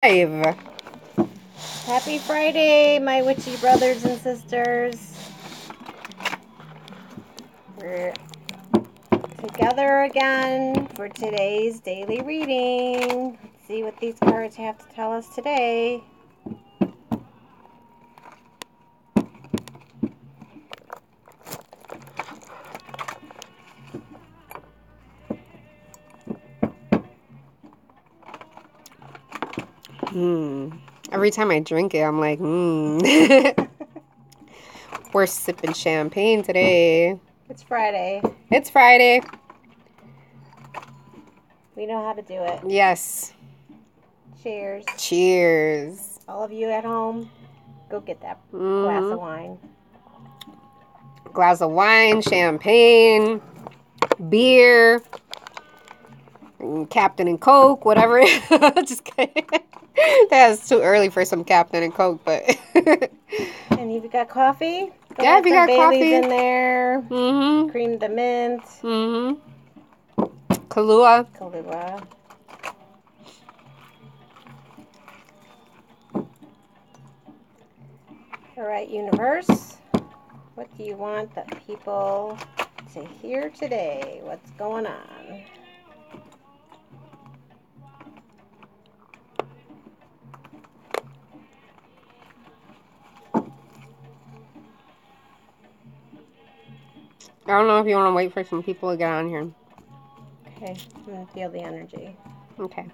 Live. Happy Friday, my witchy brothers and sisters. We're together again for today's daily reading. Let's see what these cards have to tell us today. Every time I drink it, I'm like, We're sipping champagne today. It's Friday. It's Friday. We know how to do it. Yes. Cheers. Cheers. All of you at home, go get that glass of wine. Glass of wine, champagne, beer, Captain and Coke, whatever. Just kidding. That's too early for some Captain and Coke, but. And you've got coffee? Go Yeah, add if you some got Baileys coffee. in there. Mm-hmm. Cream the mint. Mm-hmm. Kahlua. Kahlua. All right, universe. What do you want the people to hear today? What's going on? I don't know if you want to wait for some people to get on here. Okay, I'm going to feel the energy. Okay.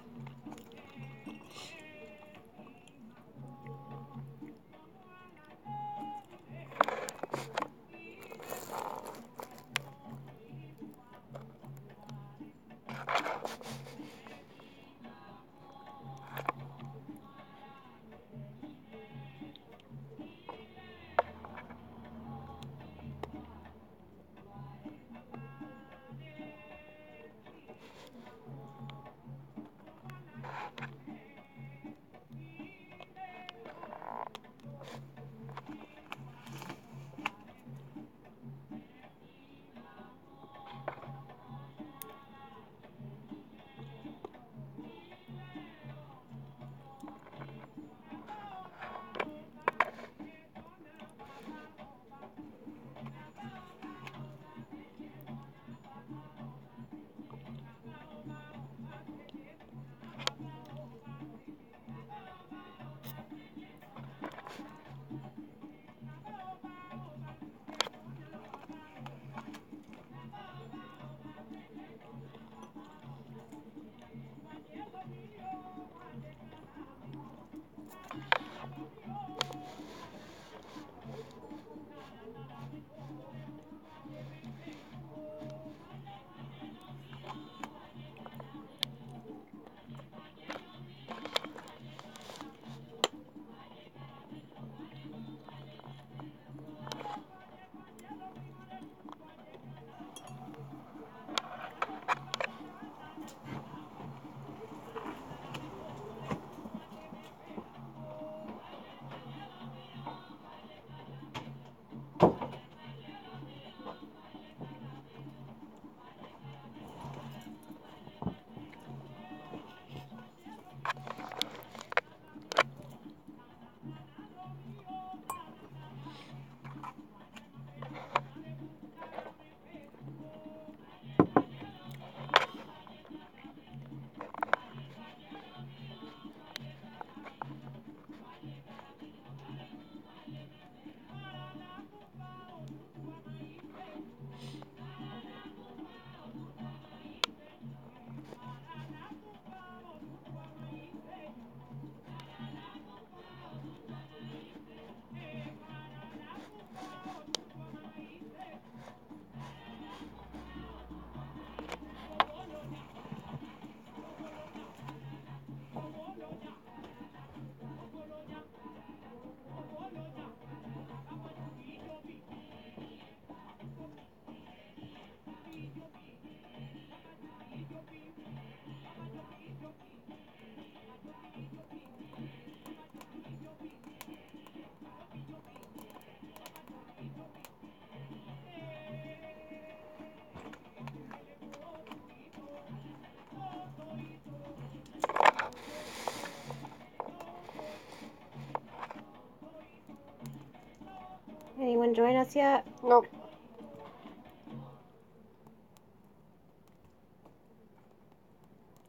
and join us yet? Nope.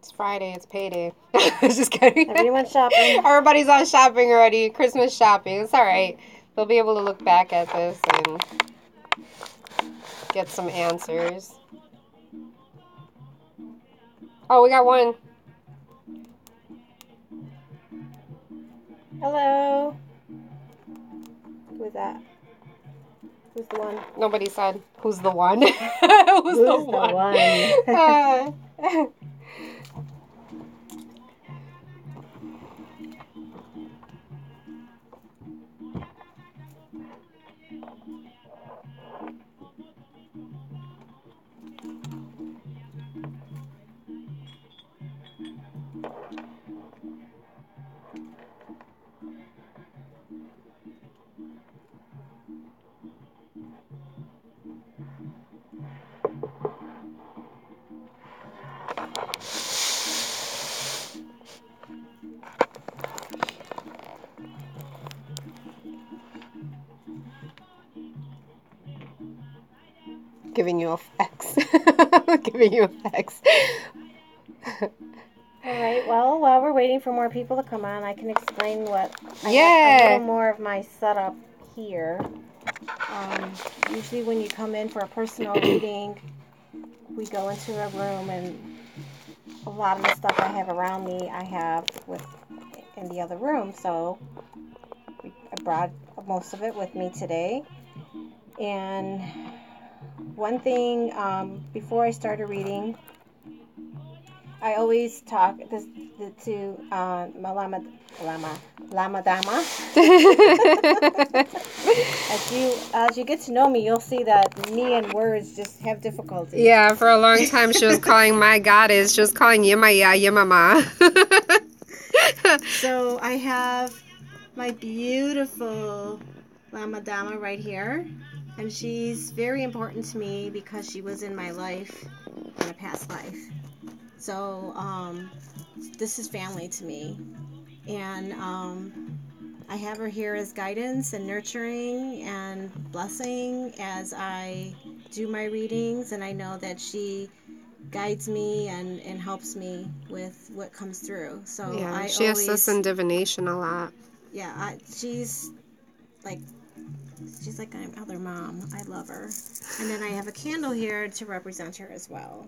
It's Friday. It's payday. Just kidding. Everyone's shopping. Everybody's on shopping already. Christmas shopping. It's all right. They'll be able to look back at this and get some answers. Oh, we got one. Hello. Who is that? Who's the one? Nobody said who's the one. Who's the one? Giving you effects. Giving you effects. All right. Well, while we're waiting for more people to come on, I can explain what. I Yeah. have a little more of my setup here. Usually, when you come in for a personal reading, we go into a room, and a lot of the stuff I have around me, I have in the other room. So I brought most of it with me today. And one thing, before I start a reading, I always talk to my Lama Dama. As you get to know me, you'll see that me and words just have difficulty. Yeah, for a long time she was calling my goddess. She was calling Yemaya Yemama. So I have my beautiful Lama Dama right here. And she's very important to me because she was in my life, in a past life. So this is family to me. And I have her here as guidance and nurturing and blessing as I do my readings. And I know that she guides me and helps me with what comes through. So yeah, she assists in divination a lot. Yeah, she's like another mom. I love her. And then I have a candle here to represent her as well.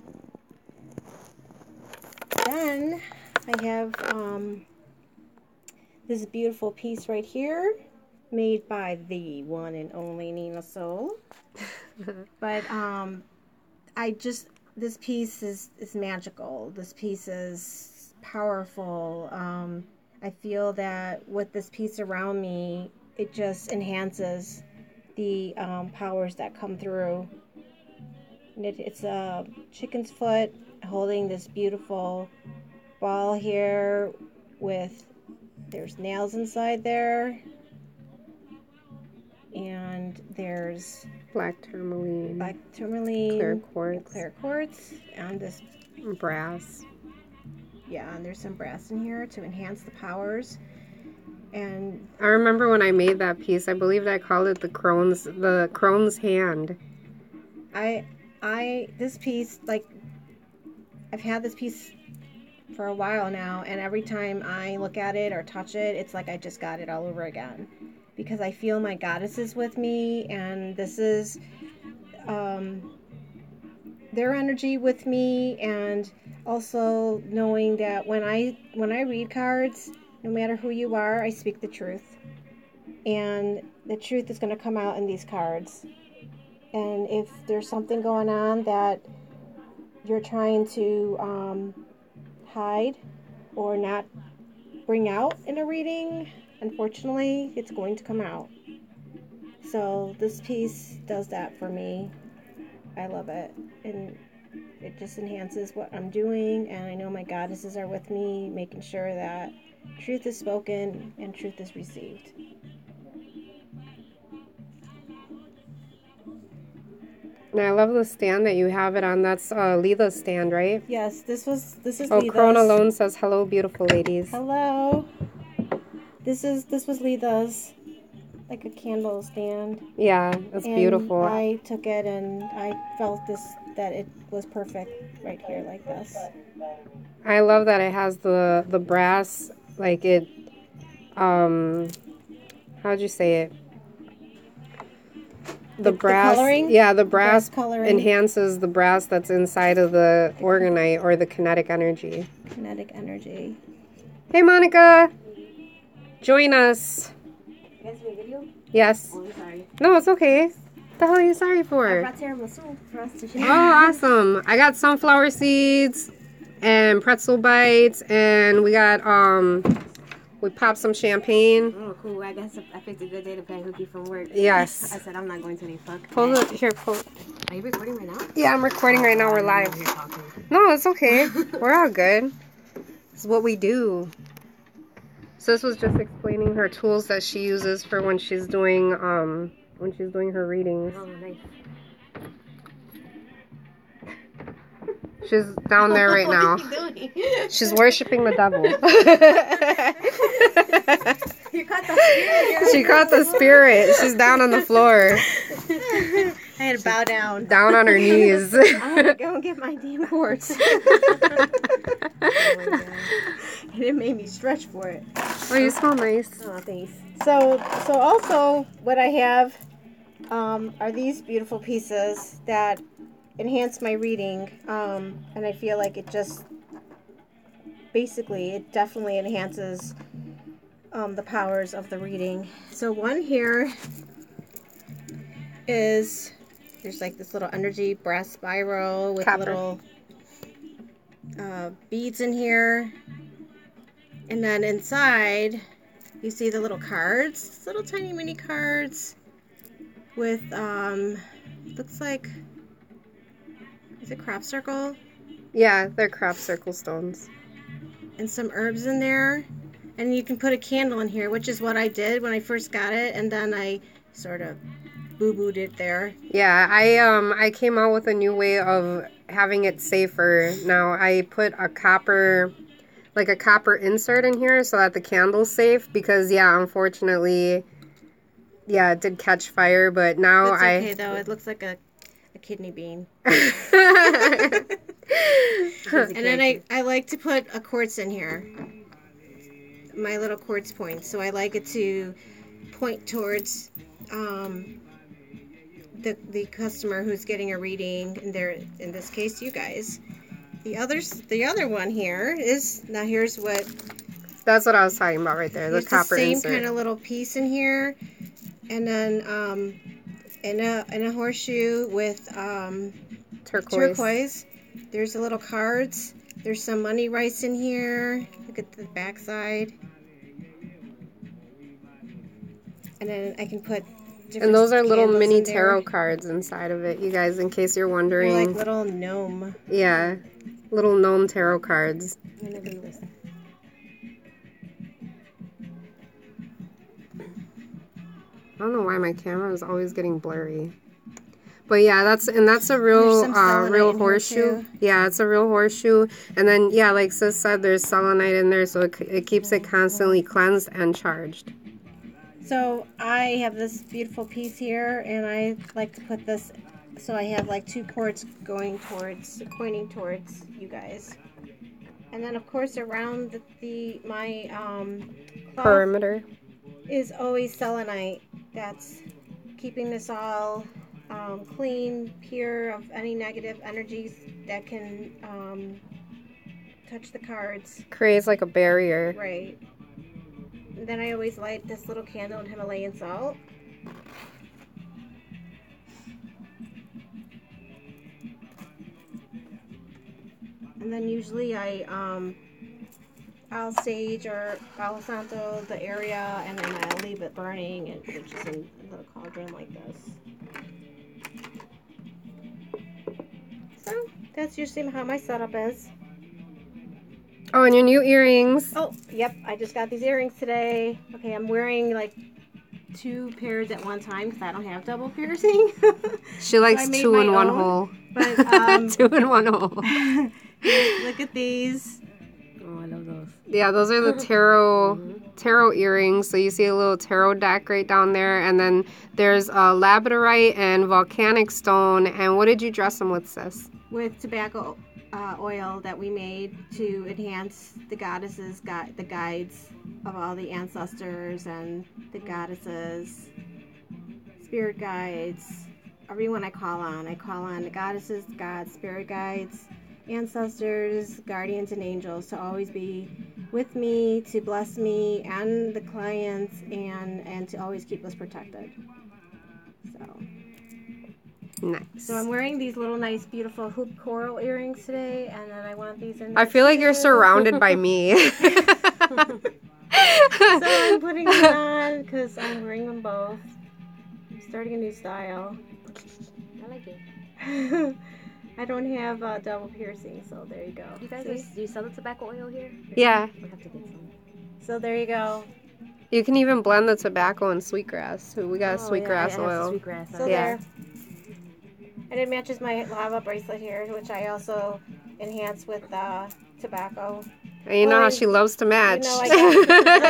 Then I have this beautiful piece right here, made by the one and only Nina Soul. But this piece is magical. This piece is powerful. I feel that with this piece around me, it just enhances the powers that come through. And it's a chicken's foot holding this beautiful ball here there's nails inside there. And there's black tourmaline, clear quartz, and this brass. Yeah, and there's some brass in here to enhance the powers. And I remember when I made that piece, I believe I called it the crone's hand. This piece, like, I've had this piece for a while now, and every time I look at it or touch it, it's like I just got it all over again. Because I feel my goddesses with me, and this is their energy with me, and also knowing that when I read cards, no matter who you are, I speak the truth. And the truth is going to come out in these cards. And if there's something going on that you're trying to hide or not bring out in a reading, unfortunately, it's going to come out. So this piece does that for me. I love it. And it just enhances what I'm doing. And I know my goddesses are with me, making sure that truth is spoken and truth is received. And I love the stand that you have it on. That's Leela's stand, right? Yes, this is Oh, Leela's. Crone alone says, hello, beautiful ladies. Hello. This was Leela's like a candle stand. Yeah, it's And beautiful. I took it and I felt that it was perfect right here like this. I love that it has the brass, like it, how'd you say it? The brass, coloring? yeah, the brass coloring. enhances the brass that's inside of the organite or the kinetic energy. Kinetic energy. Hey, Monica, join us. You guys doing a video? Yes. Oh, I'm sorry. No, it's okay. What the hell are you sorry I for? brought tiramisu for us to share. Oh, awesome. I got sunflower seeds and pretzel bites, and we got, we popped some champagne. Oh, cool. I guess I picked a good day to pay Hookie from work. Yes. I said I'm not going to any fuck. Pull it, here, pull. Are you recording right now? Yeah, I'm recording right now. We're live. No, it's okay. We're all good. This is what we do. So this was just explaining her tools that she uses for when she's doing her readings. Oh, nice. She's down there right now. What are you doing? She's worshiping the devil. You caught the spirit. She caught the spirit. She's down on the floor. I had to bow down. Down on her knees. I'm gonna go and get my damn quartz. Oh my God. And it made me stretch for it. Oh, you smell nice. Oh, thanks. So also what I have are these beautiful pieces that enhance my reading, and I feel like it just it definitely enhances the powers of the reading. So one here is there's like this little energy brass spiral with Copper. little beads in here, and then inside you see the little cards, little tiny mini cards with looks like, is it crop circle? Yeah, they're crop circle stones. And some herbs in there. And you can put a candle in here, which is what I did when I first got it, and then I sort of boo-booed it there. Yeah, I came out with a new way of having it safer. Now I put a copper insert in here so that the candle's safe, because yeah, unfortunately, yeah, it did catch fire, but now It's okay though, it looks like a kidney bean. And then I like to put a quartz in here. My little quartz point. So I like it to point towards the customer who's getting a reading, and in this case you guys. The other one here is, now here's what, that's what I was talking about right there, the copper same insert. kind of little piece in here, and then in a horseshoe with turquoise. There's a little cards. There's some money rice in here. Look at the back side. And then I can put different And those are little candles mini in there. tarot cards inside of it, you guys, in case you're They're wondering. like little gnome. Yeah, little gnome tarot cards. I'm gonna do this. I don't know why my camera is always getting blurry. But yeah, that's a real There's some selenite real in here, horseshoe. too. Yeah, it's a real horseshoe. And then yeah, like Sis said, there's selenite in there, so it keeps it constantly cleansed and charged. So I have this beautiful piece here, and I like to put this, so I have like two quartz pointing towards you guys. And then of course around my cloth Perimeter. is always selenite. That's keeping this all clean, pure of any negative energies that can touch the cards. Creates like a barrier. Right. And then I always light this little candle in Himalayan salt. And then usually I'll sage or Palo Santo the area, and then I'll leave it burning, which is in a little cauldron like this. So that's usually how my setup is. Oh, and your new earrings. Oh, yep, I just got these earrings today. Okay, I'm wearing like 2 pairs at one time because I don't have double piercing. She likes I made 2 my in one own, hole. But 2 in one hole. look at these. Oh, I love those. Yeah, those are the tarot earrings. So you see a little tarot deck right down there, and then there's labradorite and volcanic stone. And what did you dress them with, sis? With tobacco oil that we made to enhance the goddesses, the guides of all the ancestors and the goddesses, spirit guides, everyone I call on. I call on the goddesses, gods, spirit guides, ancestors, guardians, and angels to always be with me, to bless me and the clients, and to always keep us protected. Nice. So I'm wearing these little nice, beautiful hoop coral earrings today, and then I want these in. I feel like you're surrounded by me. So I'm putting them on because I'm wearing them both. I'm starting a new style. I like it. I don't have double piercing, so there you go. You guys, do you sell the tobacco oil here? Yeah. We'll have to get some. So there you go. You can even blend the tobacco and sweetgrass. So we got sweetgrass oil. Sweetgrass. So there. And it matches my lava bracelet here, which I also enhance with tobacco. And you know how she loves to match. You know,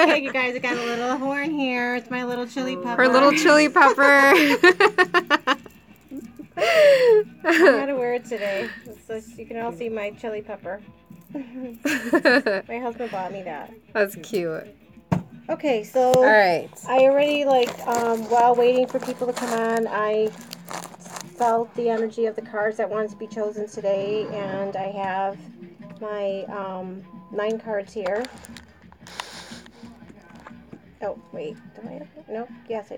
okay, you guys, I got a little horn here. It's my little chili pepper. Her little chili pepper. I had to wear it today, so you can all see my chili pepper. My husband bought me that. That's cute. Okay, so all right. I already while waiting for people to come on, I felt the energy of the cards that wanted to be chosen today, and I have my 9 cards here. Oh wait, do I have? No, yes,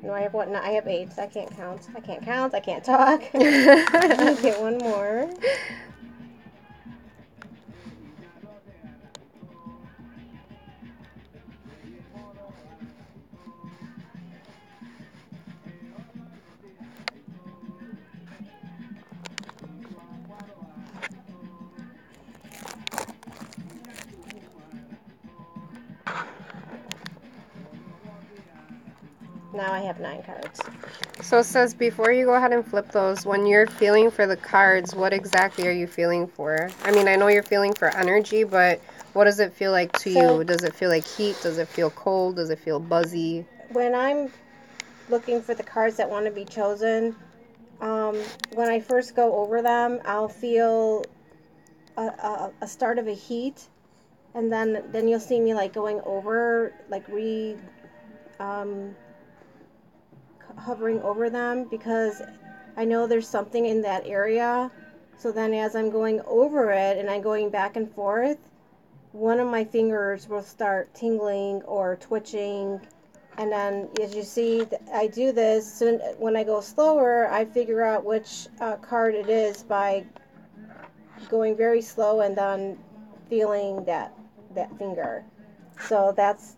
no, I have what? No, I have 8. I can't count. I can't count. I can't talk. I'll get one more. Now I have 9 cards. So it says before you go ahead and flip those, when you're feeling for the cards, what exactly are you feeling for? I mean, I know you're feeling for energy, but what does it feel like to you? Does it feel like heat? Does it feel cold? Does it feel buzzy? When I'm looking for the cards that want to be chosen, when I first go over them, I'll feel a start of a heat, and then you'll see me going over, hovering over them, because I know there's something in that area. So then as I'm going over it and I'm going back and forth, one of my fingers will start tingling or twitching. And then as you see, I do this. So when I go slower, I figure out which card it is by going very slow and then feeling that finger. So that's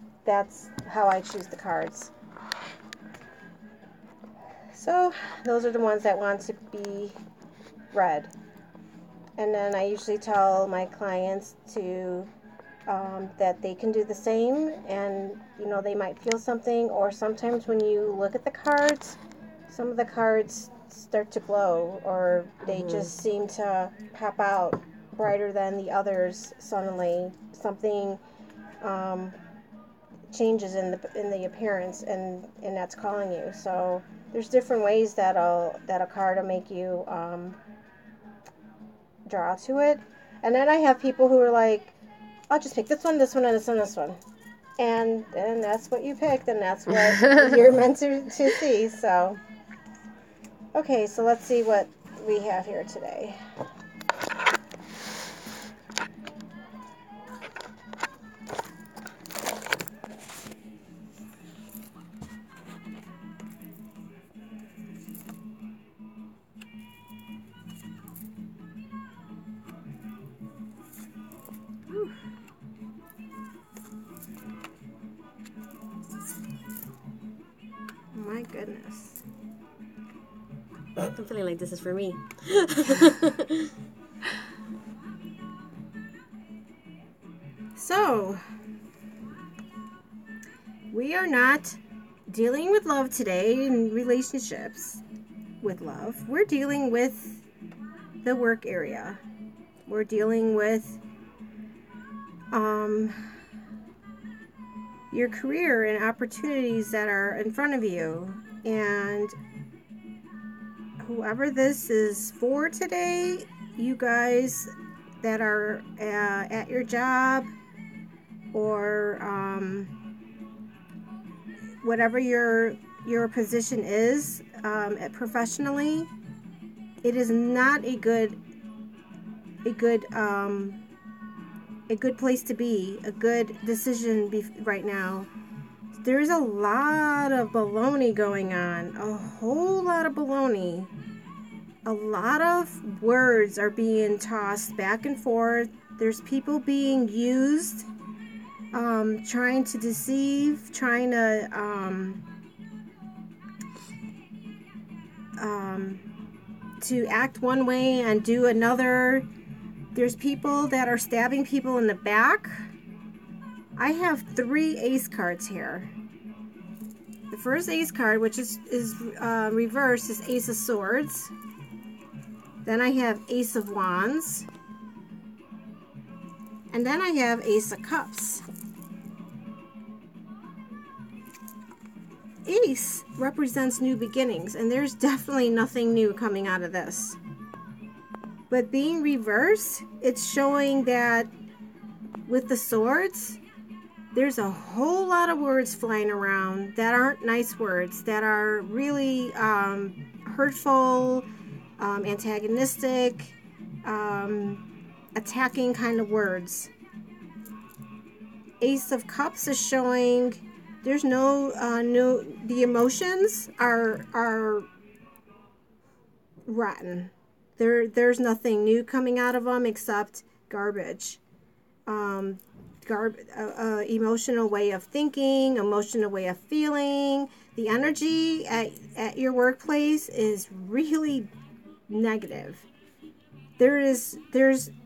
how I choose the cards. So those are the ones that want to be read. And then I usually tell my clients to that they can do the same, and they might feel something, or sometimes when you look at the cards, some of the cards start to glow, or they just seem to pop out brighter than the others suddenly. Something changes in the appearance, and that's calling you. So there's different ways that a card will make you draw to it. And then I have people who are like, I'll just pick this one, and this one. And that's what you picked, and that's what you're meant to see. So, okay, so let's see what we have here today. My goodness. I'm feeling like this is for me. So, we are not dealing with love today in relationships with love. We're dealing with the work area. We're dealing with your career and opportunities that are in front of you. And whoever this is for today, you guys that are at your job, or whatever your position is professionally, it is not a good place to be, a good decision right now. There's a lot of baloney going on, a whole lot of baloney. A lot of words are being tossed back and forth. There's people being used, trying to deceive, trying to act one way and do another. There's people that are stabbing people in the back. I have 3 ace cards here. The first ace card, which is reversed, is Ace of Swords. Then I have Ace of Wands. And then I have Ace of Cups. Ace represents new beginnings, and there's definitely nothing new coming out of this. But being reversed, it's showing that with the swords, there's a whole lot of words flying around that aren't nice words, that are really hurtful, antagonistic, attacking kind of words. Ace of Cups is showing there's the emotions are rotten. There's nothing new coming out of them except garbage. Emotional way of thinking, emotional way of feeling. The energy at your workplace is really negative. There's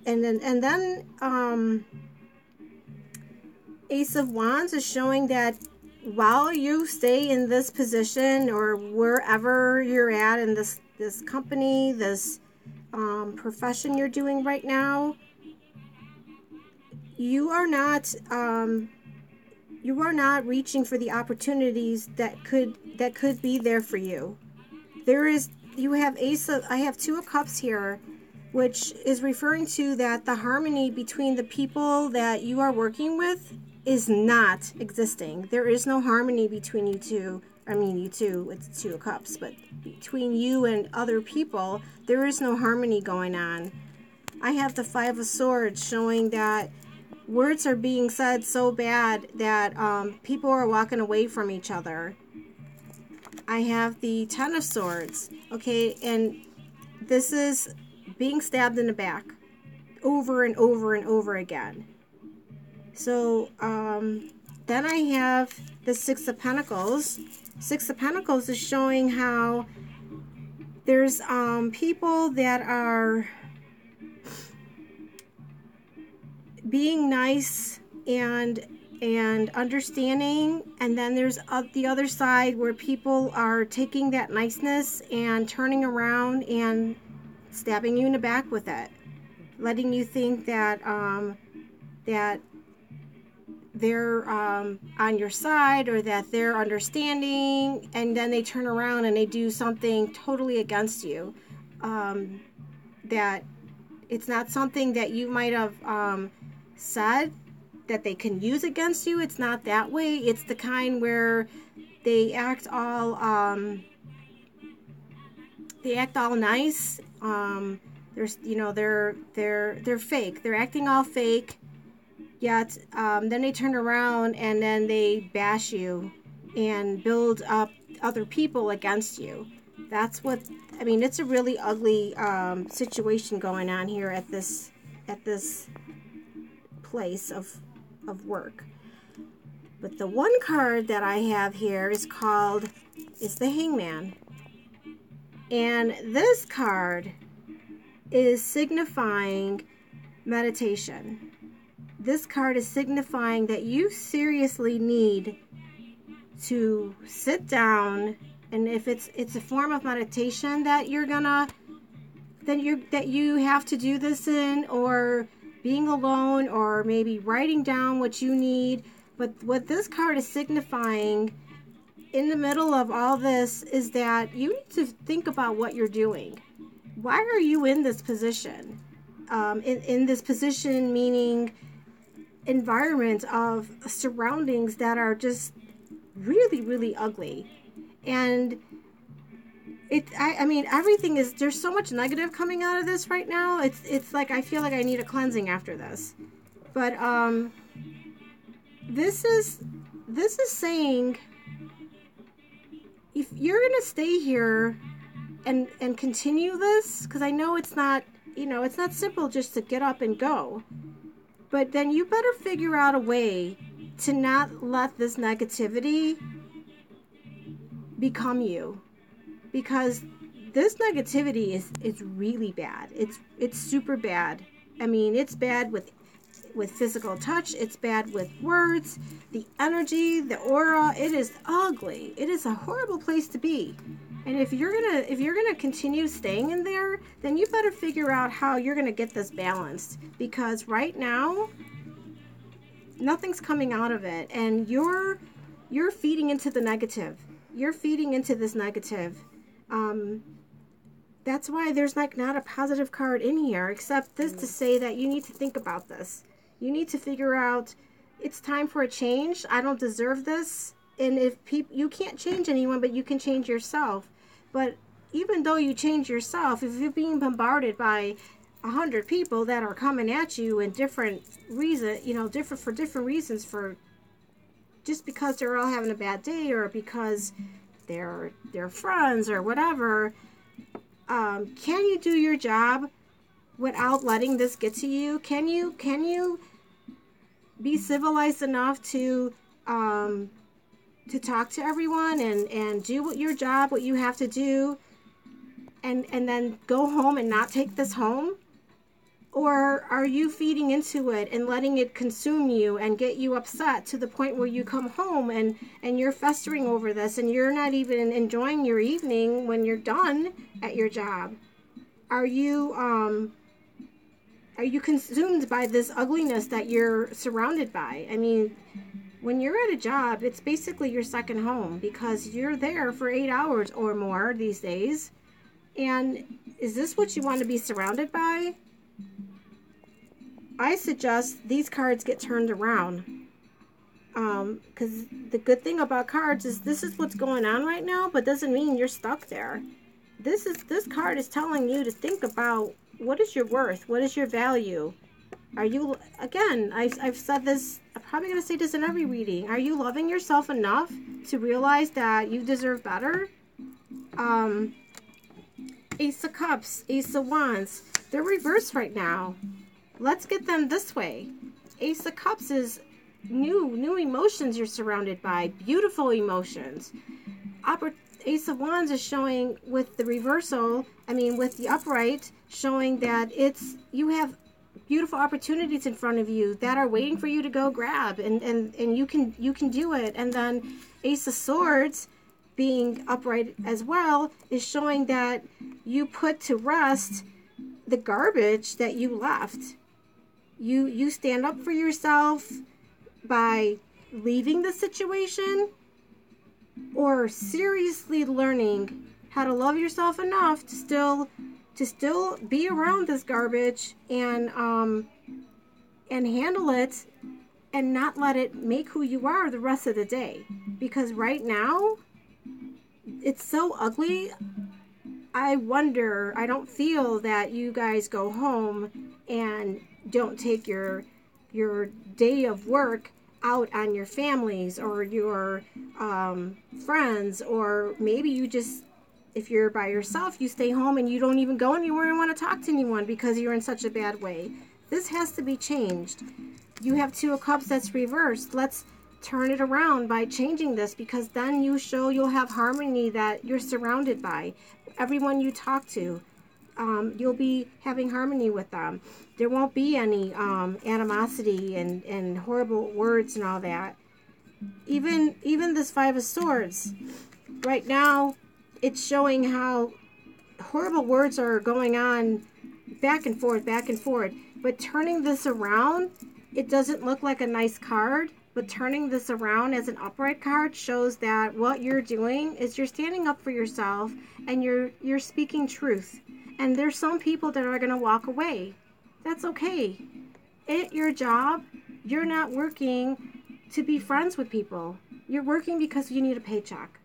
and then Ace of Wands is showing that while you stay in this position or wherever you're at in this company, this profession you're doing right now, you are not reaching for the opportunities that could be there for you. I have 2 of Cups here, which is referring to that the harmony between the people that you are working with is not existing. There is no harmony between you two. I mean, you two, it's 2 of Cups, but between you and other people, there is no harmony going on. I have the 5 of Swords showing that words are being said so bad that people are walking away from each other. I have the 10 of Swords, okay, and this is being stabbed in the back over and over and over again. So then I have the 6 of Pentacles. 6 of Pentacles is showing how there's people that are being nice and understanding, and then there's the other side where people are taking that niceness and turning around and stabbing you in the back with it, letting you think that that they're on your side or that they're understanding, and then they turn around and they do something totally against you, that it's not something that you might have said that they can use against you. It's not that way. It's the kind where they act all nice. There's, you know, they're fake. They're acting all fake. Yet then they turn around and then they bash you and build up other people against you. That's what I mean. It's a really ugly situation going on here at this place of work. But the one card that I have here is the Hangman. And this card is signifying meditation. This card is signifying that you seriously need to sit down, and if it's a form of meditation that you have to do this in, or being alone or maybe writing down what you need. But what this card is signifying in the middle of all this is that you need to think about what you're doing. Why are you in this position? In this position, meaning environment of surroundings that are just really, really ugly. And I mean, everything is, there's so much negative coming out of this right now. It's like, I feel like I need a cleansing after this. But, this is saying, if you're going to stay here and continue this, because I know it's not, you know, it's not simple just to get up and go. But then you better figure out a way to not let this negativity become you. Because this negativity is really bad. It's super bad. I mean, it's bad with physical touch. It's bad with words, the energy, the aura. It is ugly. It is a horrible place to be. And if you're gonna continue staying in there, then you better figure out how you're gonna get this balanced. Because right now, nothing's coming out of it, and you're feeding into the negative. You're feeding into this negative. That's why there's like not a positive card in here, except this to say that you need to think about this. You need to figure out, it's time for a change. I don't deserve this. And if you can't change anyone, but you can change yourself. But even though you change yourself, if you're being bombarded by 100 people that are coming at you in different reasons, you know, for different reasons, for just because they're all having a bad day or because they're friends or whatever, can you do your job without letting this get to you? Can you be civilized enough to talk to everyone and do your job, what you have to do, and then go home and not take this home? Or are you feeding into it and letting it consume you and get you upset to the point where you come home and you're festering over this and you're not even enjoying your evening when you're done at your job? Are you consumed by this ugliness that you're surrounded by? I mean, when you're at a job, it's basically your second home because you're there for 8 hours or more these days. And is this what you want to be surrounded by? I suggest these cards get turned around. Because the good thing about cards is this is what's going on right now, but doesn't mean you're stuck there. This card is telling you to think about, what is your worth? What is your value? Are you, again, I've said this, I'm probably going to say this in every reading. Are you loving yourself enough to realize that you deserve better? Ace of Cups, Ace of Wands, they're reversed right now. Let's get them this way. Ace of Cups is new emotions you're surrounded by, beautiful emotions. Ace of Wands is showing with the reversal, with the upright, showing that you have beautiful opportunities in front of you that are waiting for you to go grab, and you can do it. And then Ace of Swords, being upright as well, is showing that you put to rest the garbage that you left. You stand up for yourself by leaving the situation, or seriously learning how to love yourself enough to still be around this garbage and handle it and not let it make who you are the rest of the day. Because right now, it's so ugly. I don't feel that you guys go home and don't take your day of work out on your families or your friends, or maybe you just, if you're by yourself, you stay home and you don't even go anywhere and want to talk to anyone because you're in such a bad way. This has to be changed. You have Two of Cups that's reversed. Let's turn it around by changing this, because then you'll have harmony that you're surrounded by. Everyone you talk to, you'll be having harmony with them. There won't be any animosity and horrible words and all that. Even this Five of Swords, right now, it's showing how horrible words are going on back and forth, back and forth. But turning this around, it doesn't look like a nice card, but turning this around as an upright card shows that what you're doing is you're standing up for yourself and you're speaking truth. And there's some people that are going to walk away. That's okay. At your job, you're not working to be friends with people. You're working because you need a paycheck.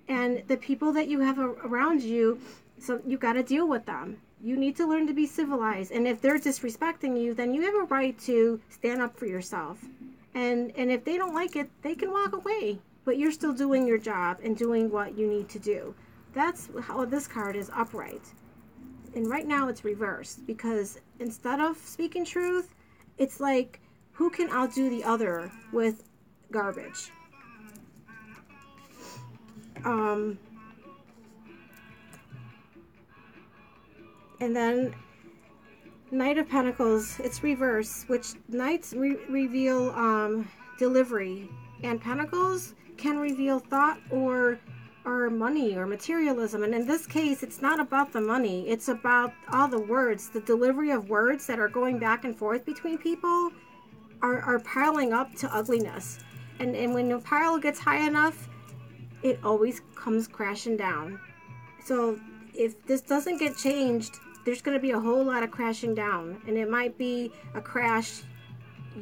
And the people that you have around you, so you got to deal with them. You need to learn to be civilized. And if they're disrespecting you, then you have a right to stand up for yourself. And if they don't like it, they can walk away. But you're still doing your job and doing what you need to do. That's how this card is upright. And right now it's reversed, because instead of speaking truth, it's like, who can outdo the other with garbage? And then Knight of Pentacles, it's reverse, which Knights reveal delivery, and Pentacles can reveal thought or money or materialism. And in this case, it's not about the money, it's about all the words. The delivery of words that are going back and forth between people are piling up to ugliness. And when the pile gets high enough, it always comes crashing down. So if this doesn't get changed, there's going to be a whole lot of crashing down, and it might be a crash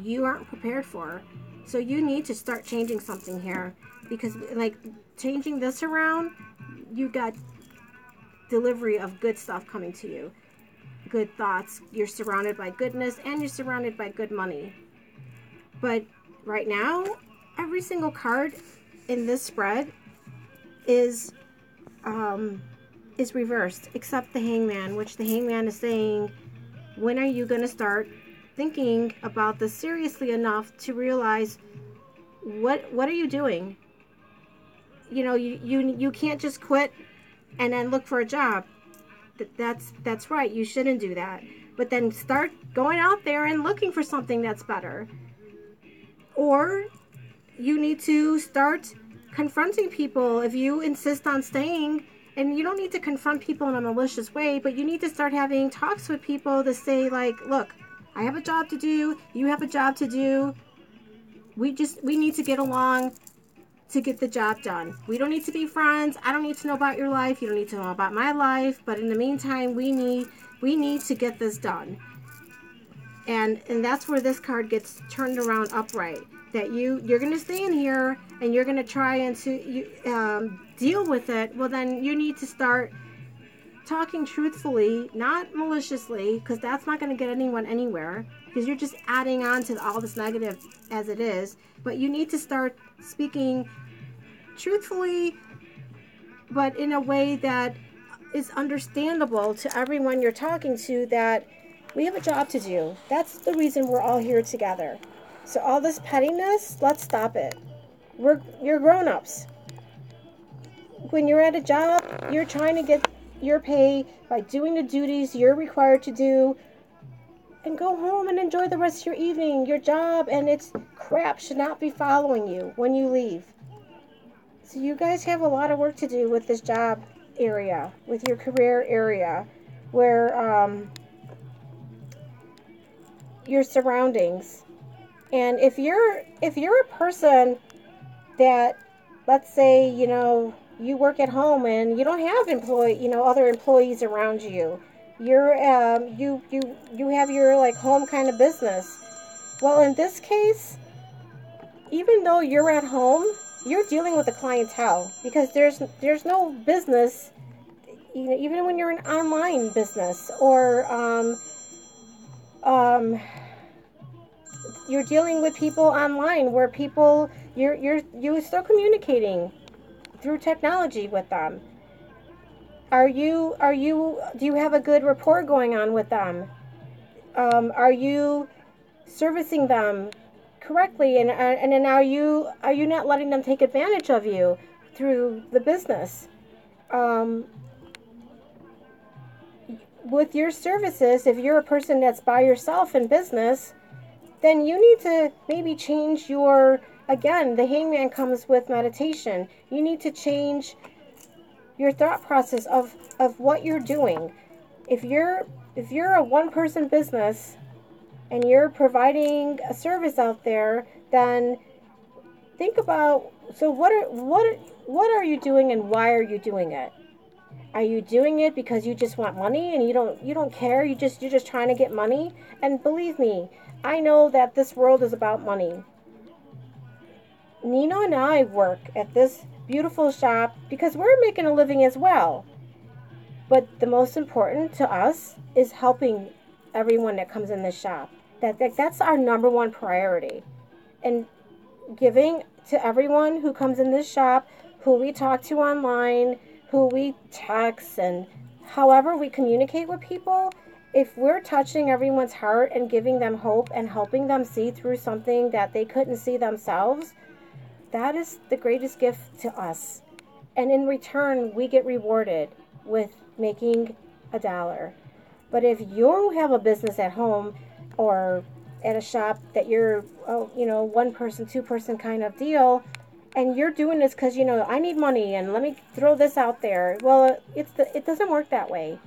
you aren't prepared for. So you need to start changing something here, because like changing this around, you got delivery of good stuff coming to you, good thoughts. You're surrounded by goodness, and you're surrounded by good money. But right now, every single card in this spread is reversed, except the Hangman, which the Hangman is saying, when are you going to start thinking about this seriously enough to realize what are you doing? You know, you can't just quit and then look for a job. That's right, you shouldn't do that. But then start going out there and looking for something that's better. Or you need to start confronting people if you insist on staying. And you don't need to confront people in a malicious way, but you need to start having talks with people to say, like, look, I have a job to do, you have a job to do. We need to get along to get the job done. We don't need to be friends. I don't need to know about your life. You don't need to know about my life. But in the meantime, we need to get this done. And that's where this card gets turned around upright. That you're going to stay in here and you're going to try and deal with it. Well, then you need to start talking truthfully, not maliciously, because that's not going to get anyone anywhere, because you're just adding on to all this negative as it is. But you need to start speaking truthfully, but in a way that is understandable to everyone you're talking to, that we have a job to do. That's the reason we're all here together. So all this pettiness, let's stop it. You're grown-ups. When you're at a job, you're trying to get your pay by doing the duties you're required to do, and go home and enjoy the rest of your evening. Your job and its crap should not be following you when you leave. So you guys have a lot of work to do with this job area, with your career area, where your surroundings. And if you're a person that, let's say, you know, you work at home and you don't have other employees around you. You're you have your like home kind of business. Well, in this case, even though you're at home, you're dealing with a clientele, because there's no business, you know, even when you're an online business, or you're dealing with people online, where people you're still communicating through technology with them. Do you have a good rapport going on with them? Are you servicing them correctly, and then are you not letting them take advantage of you through the business? With your services, if you're a person that's by yourself in business, then you need to maybe change again, the Hangman comes with meditation. You need to change your thought process of what you're doing. If you're a one-person business, and you're providing a service out there, then think about, so what are you doing and why are you doing it? Are you doing it because you just want money and you don't care, you're just trying to get money? And believe me, I know that this world is about money. Nina and I work at this beautiful shop because we're making a living as well. But the most important to us is helping everyone that comes in this shop. That's our number one priority. And giving to everyone who comes in this shop, who we talk to online, who we text, and however we communicate with people, if we're touching everyone's heart and giving them hope and helping them see through something that they couldn't see themselves, that is the greatest gift to us. And in return, we get rewarded with making $1. But if you have a business at home or at a shop that you're, one person, two person kind of deal, and you're doing this because, I need money and let me throw this out there. Well, it doesn't work that way.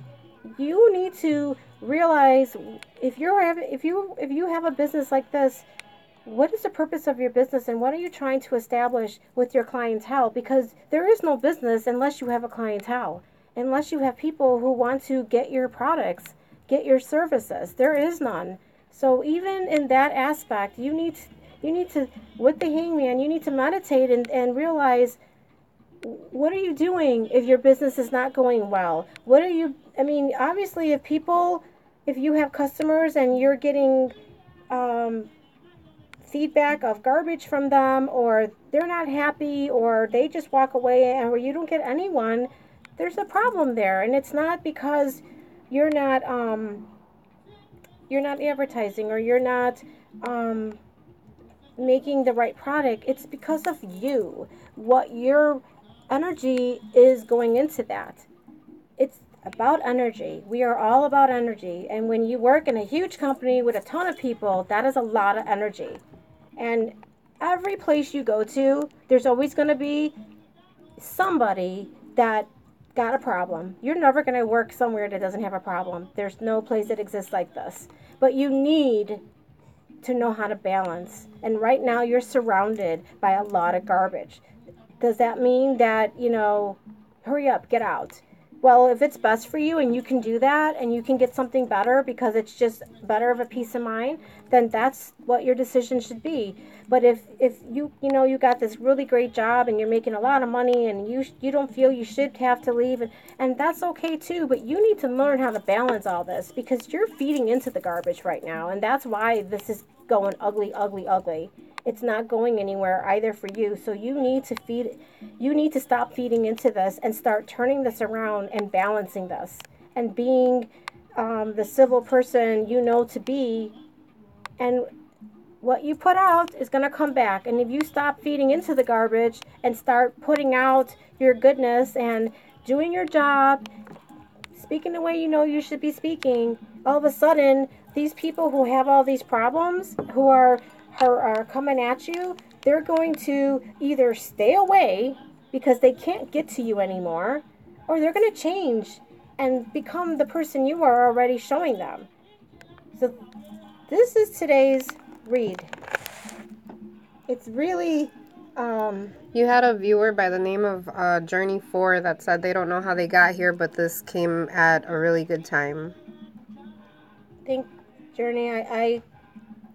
You need to realize if you have a business like this, what is the purpose of your business and what are you trying to establish with your clientele? Because there is no business unless you have a clientele, unless you have people who want to get your products, get your services. There is none. So even in that aspect, you need to, with the hangman, you need to meditate and realize, what are you doing if your business is not going well? Obviously if you have customers and you're getting feedback of garbage from them, or they're not happy, or they just walk away, or you don't get anyone, there's a problem there. And it's not because you're not advertising or you're not making the right product. It's because of you, what your energy is going into that. It's about energy. We are all about energy. And when you work in a huge company with a ton of people, that is a lot of energy. And every place you go to, there's always going to be somebody that got a problem. You're never going to work somewhere that doesn't have a problem. There's no place that exists like this. But you need to know how to balance. And right now you're surrounded by a lot of garbage. Does that mean that, hurry up, get out? Well, if it's best for you and you can do that and you can get something better because it's just better of a peace of mind, then that's what your decision should be. But if you got this really great job and you're making a lot of money and you don't feel you should have to leave, and that's okay too, but you need to learn how to balance all this because you're feeding into the garbage right now, and that's why this is going ugly, ugly, ugly. It's not going anywhere either for you. So you need to stop feeding into this and start turning this around and balancing this and being the civil person to be. And what you put out is going to come back. And if you stop feeding into the garbage and start putting out your goodness and doing your job, speaking the way you should be speaking, all of a sudden, these people who have all these problems, who are coming at you, they're going to either stay away because they can't get to you anymore, or they're going to change and become the person you are already showing them. So this is today's read. It's really... You had a viewer by the name of Journey 4 that said they don't know how they got here, but this came at a really good time. Think, Journey,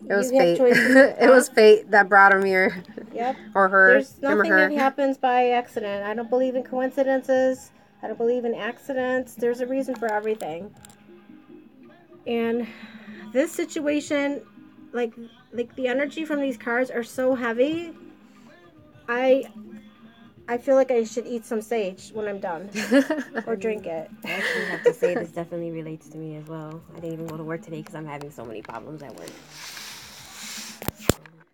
it was fate. It was fate that brought him here. Yep. Or her. There's nothing that happens by accident. I don't believe in coincidences. I don't believe in accidents. There's a reason for everything. And this situation, like the energy from these cards are so heavy. I feel like I should eat some sage when I'm done. Or drink it. I actually have to say this definitely relates to me as well. I didn't even go to work today because I'm having so many problems at work.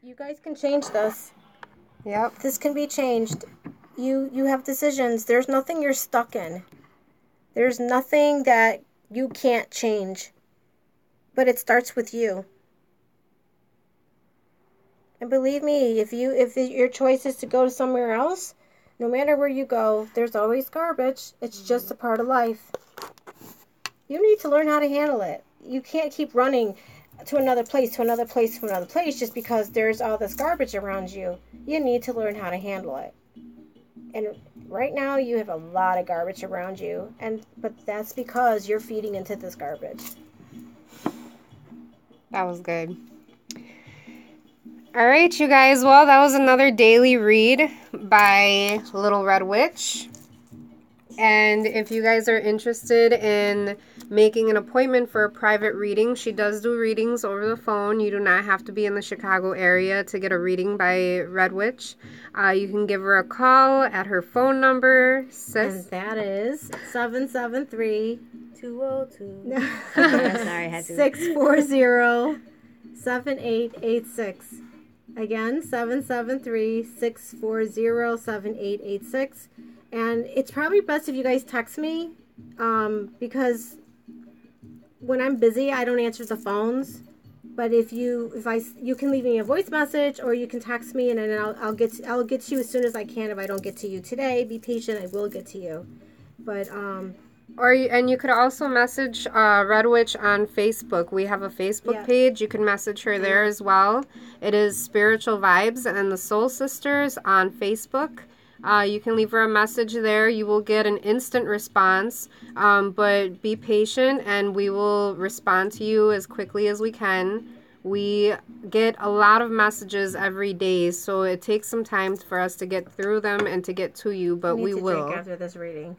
You guys can change this. Yep. This can be changed. You have decisions. There's nothing you're stuck in. There's nothing that you can't change. But it starts with you. And believe me, if your choice is to go somewhere else, no matter where you go, there's always garbage. It's just a part of life. You need to learn how to handle it. You can't keep running to another place, to another place, to another place, just because there's all this garbage around you. You need to learn how to handle it. And right now you have a lot of garbage around you, but that's because you're feeding into this garbage. That was good. All right, you guys. Well, that was another daily read by Little Red Witch. And if you guys are interested in making an appointment for a private reading, she does do readings over the phone. You do not have to be in the Chicago area to get a reading by Red Witch. You can give her a call at her phone number. And that is 773 202. Sorry, I had to. 640-7886. Again, 773-640-7886. And it's probably best if you guys text me, because when I'm busy, I don't answer the phones. But you can leave me a voice message, or you can text me, and then I'll get to you as soon as I can. If I don't get to you today, be patient. I will get to you. But and you could also message Red Witch on Facebook. We have a Facebook page. You can message her there as well. It is Spiritual Vibes and the Soul Sisters on Facebook. You can leave her a message there. You will get an instant response, but be patient and we will respond to you as quickly as we can. We get a lot of messages every day, so it takes some time for us to get through them and to get to you, but we will. Drink after this reading.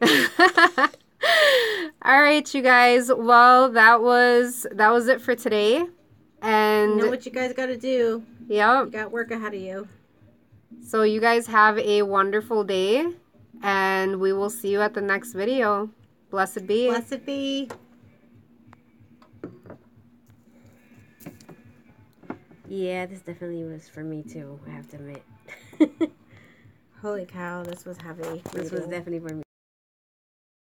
All right, you guys. Well, that was it for today. And you know what you guys got to do. Yep. You got work ahead of you. So you guys have a wonderful day, and we will see you at the next video. Blessed be. Blessed be. Yeah, this definitely was for me too, I have to admit. Holy cow, this was heavy. This was definitely for me.